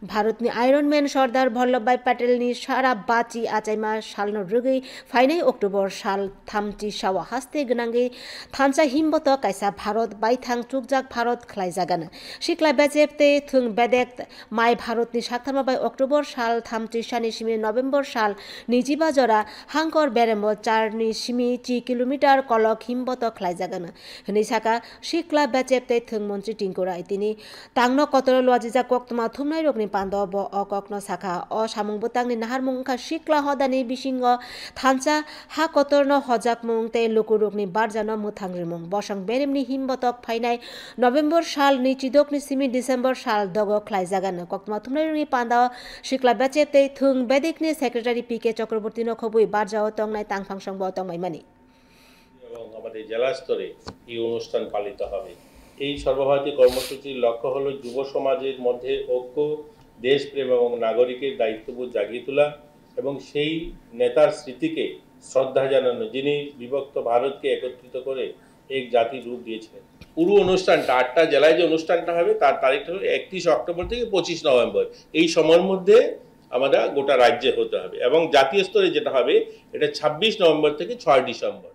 भारतनि आयरनमेन सरदार वल्लभभाई पटेलनि सारा बाची आचाइमा सालनो रुगै फाइनै अक्टोबर साल थामथि सावा हास्ते गनांगै थानसा हिमबत काइसा भारत बाइथां चुकजाक भारत खलाइजागान सिक्ला बेचेपते थुं बेदेक माइ भारतनि साक्थामा बाय अक्टोबर साल थामथि सानि सिमी नभेम्बर साल निजिबा जरा हांकर बेरेमो चारनि सिमी 3 किलोमिटार कलक हिमबत खलाइजागान हनै साका सिक्ला बेचेपते थुं मन्त्री टिंकुरा इतिनि तांनो कतरो लजिजा कोक्तमा थुमनाय रोगनि पान्द ब अकक्न साखा अ सामुं बुतांनि नाहारमुंखा सिक्ला हदानि बिसिंग थानसा हा कतरनो हजाकमुं ते लुकुरुगनि बारजान मुथांग्रिमुं बसं बेरेमनि हिमबतक फाइनाय नभेम्बर साल नि चिदकनि सिमी डिसेम्बर साल दग खलाइजागान कोक्तमा थुमनाय रोगनि पान्द सिक्ला बेचेपते थुं बेदिकनि सेक्रेटारि पीके चक्रवर्ती नखबुई बारजाओ तंनाय तांफांसंग ब तंमाइमानि এবং আমাদের জেলা স্তরে এই অনুষ্ঠান পালিত হবে। এই সর্বভারতীয় কর্মসূচির লক্ষ্য হলো যুব সমাজের মধ্যে ঐক্য, দেশপ্রেম এবং নাগরিকের দায়িত্ববোধ জাগিয়ে তোলা এবং সেই নেতার স্মৃতিকে শ্রদ্ধা জানানো যিনি বিভক্ত ভারতকে একত্রিত করে এক জাতির রূপ দিয়েছিলেন। পুরো অনুষ্ঠানটা 8টা জেলায় যে অনুষ্ঠানটা হবে তার তারিখটা হলো 31 অক্টোবর থেকে 25 নভেম্বর। এই সময়ের মধ্যে আমরা গোটা রাজ্যে হতে হবে এবং জাতীয় স্তরে যেটা হবে এটা 26 নভেম্বর থেকে 6 ডিসেম্বর।